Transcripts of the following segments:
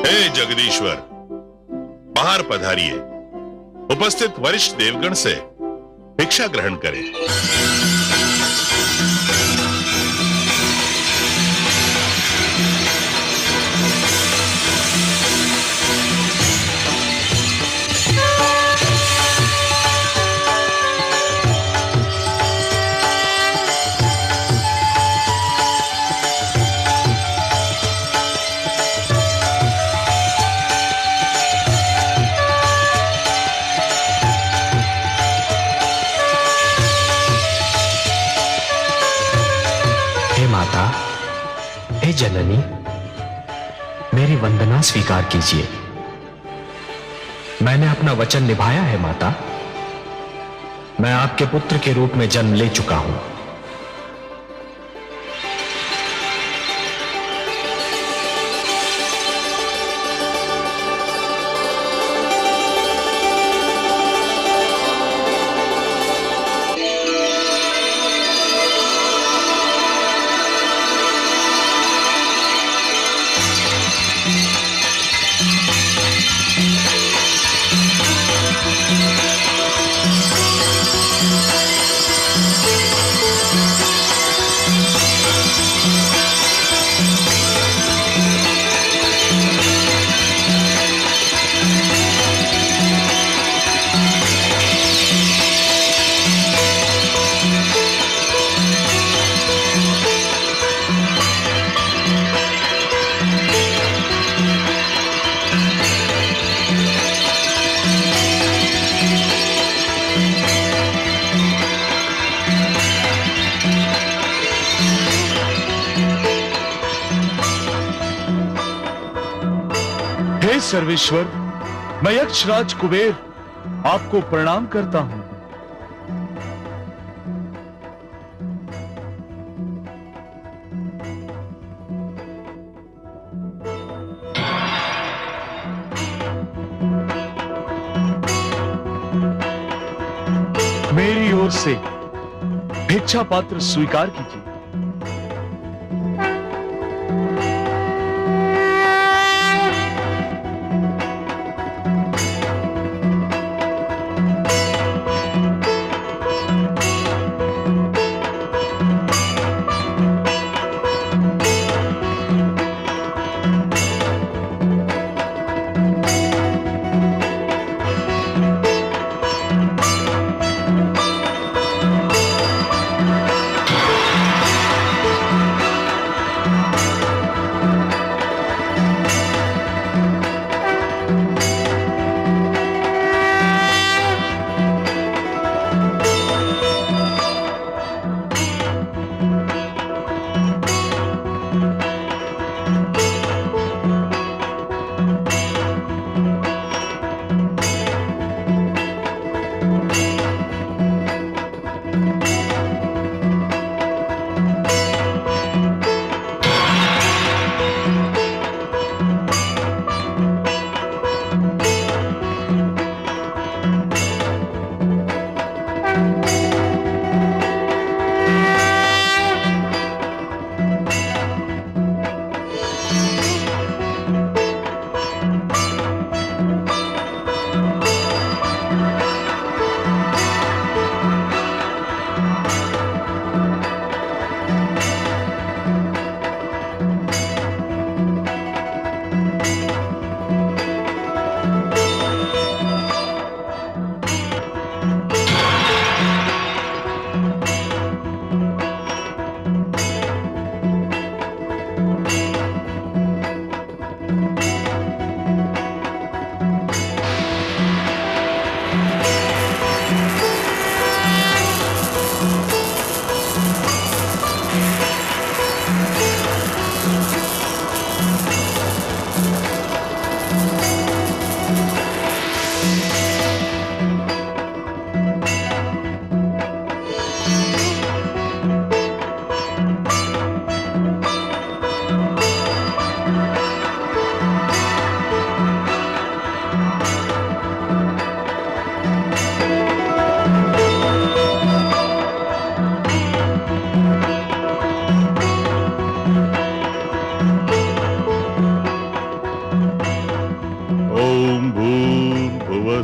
हे जगदीश्वर, बाहर पधारिए। उपस्थित वरिष्ठ देवगण से भिक्षा ग्रहण करें। माता, हे जननी, मेरी वंदना स्वीकार कीजिए। मैंने अपना वचन निभाया है माता। मैं आपके पुत्र के रूप में जन्म ले चुका हूं। हे सर्वेश्वर, मैं यक्षराज कुबेर आपको प्रणाम करता हूं। मेरी ओर से भिक्षा पात्र स्वीकार कीजिए।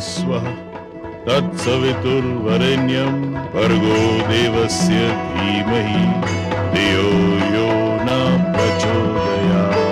स्वः तत्सवितुर्वरेण्यं भर्गो देवस्य धीमहि धियो यो न प्रचोदयात्।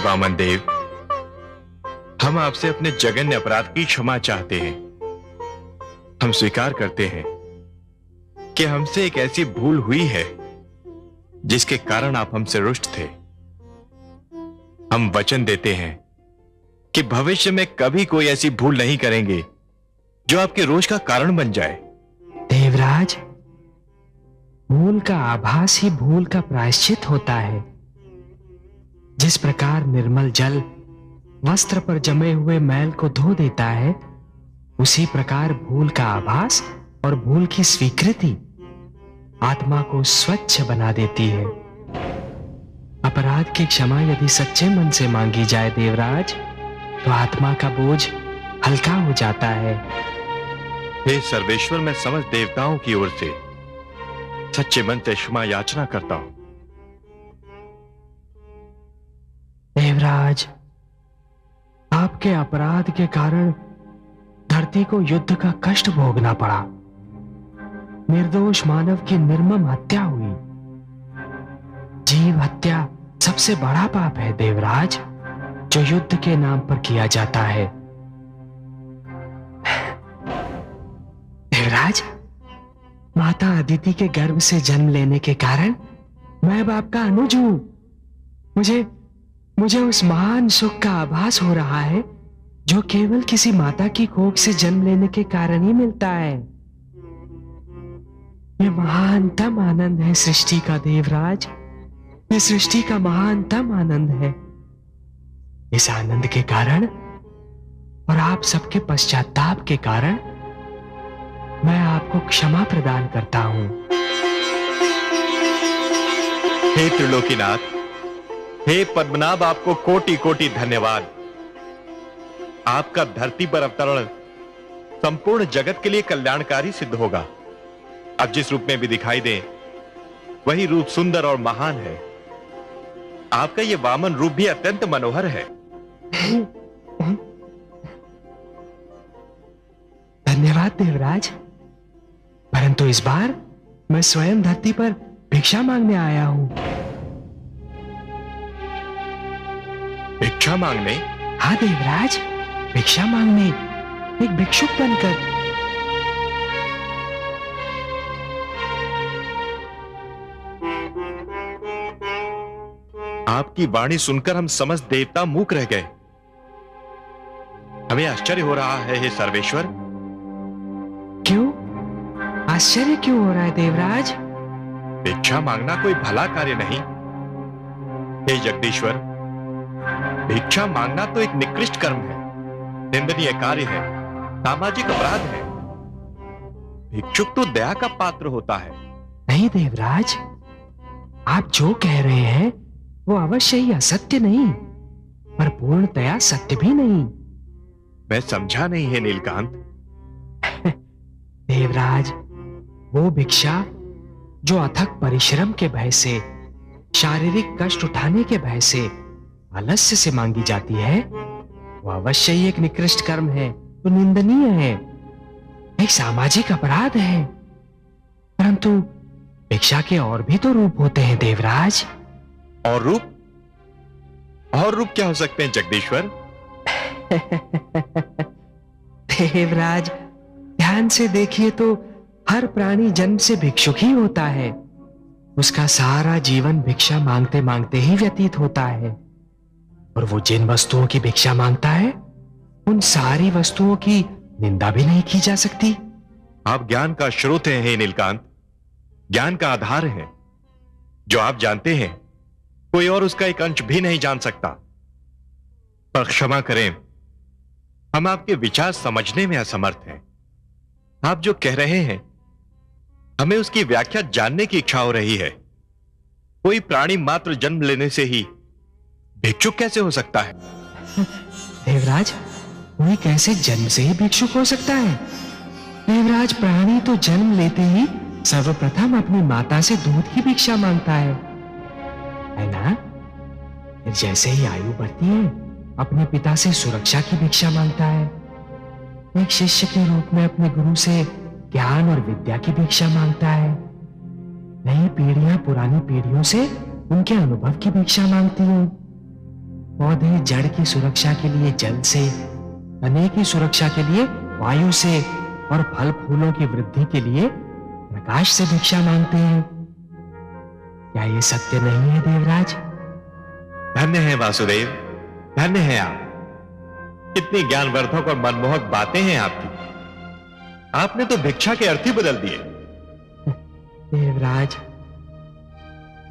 वामन देव, हम आपसे अपने जघन्य अपराध की क्षमा चाहते हैं। हम स्वीकार करते हैं कि हमसे एक ऐसी भूल हुई है जिसके कारण आप हमसे रुष्ट थे। हम वचन देते हैं कि भविष्य में कभी कोई ऐसी भूल नहीं करेंगे जो आपके रोष का कारण बन जाए। देवराज, भूल का आभास ही भूल का प्रायश्चित होता है। जिस प्रकार निर्मल जल वस्त्र पर जमे हुए मैल को धो देता है, उसी प्रकार भूल का आभास और भूल की स्वीकृति आत्मा को स्वच्छ बना देती है। अपराध की क्षमा यदि सच्चे मन से मांगी जाए देवराज, तो आत्मा का बोझ हल्का हो जाता है। हे सर्वेश्वर, मैं समस्त देवताओं की ओर से सच्चे मन से क्षमा याचना करता हूं। देवराज, आपके अपराध के कारण धरती को युद्ध का कष्ट भोगना पड़ा। निर्दोष मानव की निर्मम हत्या हुई। जीव हत्या सबसे बड़ा पाप है देवराज, जो युद्ध के नाम पर किया जाता है। देवराज, माता अदिति के गर्भ से जन्म लेने के कारण मैं बाप का अनुज हूं। मुझे उस महान सुख का आभास हो रहा है जो केवल किसी माता की कोख से जन्म लेने के कारण ही मिलता है। यह महानतम आनंद है सृष्टि का देवराज। यह सृष्टि का महानतम आनंद है। इस आनंद के कारण और आप सबके पश्चाताप के कारण मैं आपको क्षमा प्रदान करता हूं। हे त्रिलोकीनाथ, हे पद्मनाभ, आपको कोटि कोटि धन्यवाद। आपका धरती पर अवतरण संपूर्ण जगत के लिए कल्याणकारी सिद्ध होगा। अब जिस रूप में भी दिखाई दे, वही रूप सुंदर और महान है। आपका ये वामन रूप भी अत्यंत मनोहर है। धन्यवाद देवराज, परंतु इस बार मैं स्वयं धरती पर भिक्षा मांगने आया हूं। भिक्षा मांगने? हाँ देवराज, भिक्षा मांगने, एक भिक्षुक बनकर। आपकी वाणी सुनकर हम समस्त देवता मूक रह गए। हमें आश्चर्य हो रहा है हे सर्वेश्वर। क्यों आश्चर्य क्यों हो रहा है देवराज? भिक्षा मांगना कोई भला कार्य नहीं। हे जगदीश्वर, भिक्षा मांगना तो एक निकृष्ट कर्म है, निंदनीय कार्य है, सामाजिक अपराध है। भिक्षुक तो दया का पात्र होता है। नहीं देवराज, आप जो कह रहे हैं वो अवश्य ही असत्य नहीं, पर पूर्णतया सत्य भी नहीं। मैं समझा नहीं है नीलकांत। देवराज, वो भिक्षा जो अथक परिश्रम के भय से, शारीरिक कष्ट उठाने के भय से, आलस्य से मांगी जाती है, वो अवश्य ही एक निकृष्ट कर्म है, तो निंदनीय है, एक सामाजिक अपराध है। परंतु भिक्षा के और भी तो रूप होते हैं देवराज। और रूप? और रूप क्या हो सकते हैं जगदीश्वर? देवराज, ध्यान से देखिए तो हर प्राणी जन्म से भिक्षुक ही होता है। उसका सारा जीवन भिक्षा मांगते मांगते ही व्यतीत होता है, और वो जिन वस्तुओं की भिक्षा मांगता है, उन सारी वस्तुओं की निंदा भी नहीं की जा सकती। आप ज्ञान का स्रोत हैं हे नीलकांत, ज्ञान का आधार है। जो आप जानते हैं कोई और उसका एक अंश भी नहीं जान सकता। पर क्षमा करें, हम आपके विचार समझने में असमर्थ हैं। आप जो कह रहे हैं हमें उसकी व्याख्या जानने की इच्छा हो रही है। कोई प्राणी मात्र जन्म लेने से ही भिक्षुक कैसे हो सकता है? देवराज, कोई कैसे जन्म से ही भिक्षुक हो सकता है? देवराज, प्राणी तो जन्म लेते ही सर्वप्रथम अपनी माता से दूध की भिक्षा मांगता है ना? फिर जैसे ही आयु बढ़ती है, अपने पिता से सुरक्षा की भिक्षा मांगता है। एक शिष्य के रूप में अपने गुरु से ज्ञान और विद्या की भिक्षा मांगता है। नई पीढ़ियां पुरानी पीढ़ियों से उनके अनुभव की भिक्षा मांगती हैं। पौधे जड़ की सुरक्षा के लिए जल से, तने की सुरक्षा के लिए वायु से, और फल फूलों की वृद्धि के लिए प्रकाश से भिक्षा मांगते हैं। क्या ये सत्य नहीं है देवराज? धन्य है वासुदेव, धन्य है आप। कितनी ज्ञानवर्धक और मनमोहक बातें हैं आपकी। आपने तो भिक्षा के अर्थ ही बदल दिए। देवराज,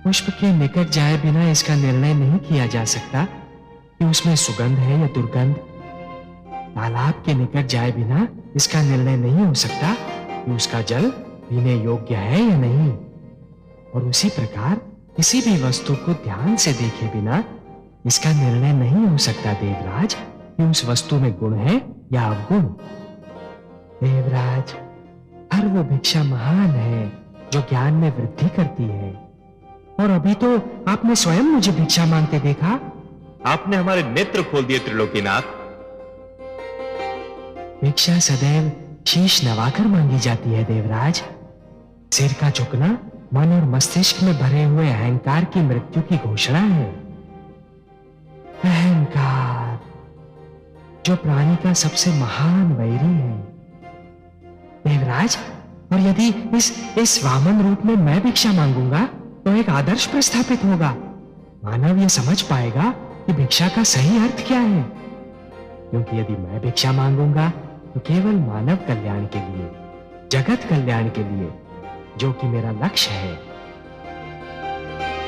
पुष्प के निकट जाए बिना इसका निर्णय नहीं किया जा सकता कि उसमें सुगंध है या दुर्गंध। तालाब के निकट जाए बिना इसका निर्णय नहीं हो सकता कि उसका जल पीने योग्य है या नहीं। और उसी प्रकार किसी भी वस्तु को ध्यान से देखे बिना इसका निर्णय नहीं हो सकता देवराज कि उस वस्तु में गुण है या अवगुण। देवराज, हर वो भिक्षा महान है जो ज्ञान में वृद्धि करती है। और अभी तो आपने स्वयं मुझे भिक्षा मांगते देखा। आपने हमारे नेत्र खोल दिए त्रिलोकीनाथ। भिक्षा सदैव शीश नवाकर मांगी जाती है देवराज। सिर का झुकना मन और मस्तिष्क में भरे हुए अहंकार की मृत्यु की घोषणा है। अहंकार, जो प्राणी का सबसे महान वैरी है देवराज। और यदि इस वामन रूप में मैं भिक्षा मांगूंगा तो एक आदर्श प्रस्थापित होगा। मानव यह समझ पाएगा कि भिक्षा का सही अर्थ क्या है। क्योंकि यदि मैं भिक्षा मांगूंगा तो केवल मानव कल्याण के लिए, जगत कल्याण के लिए, जो कि मेरा लक्ष्य है।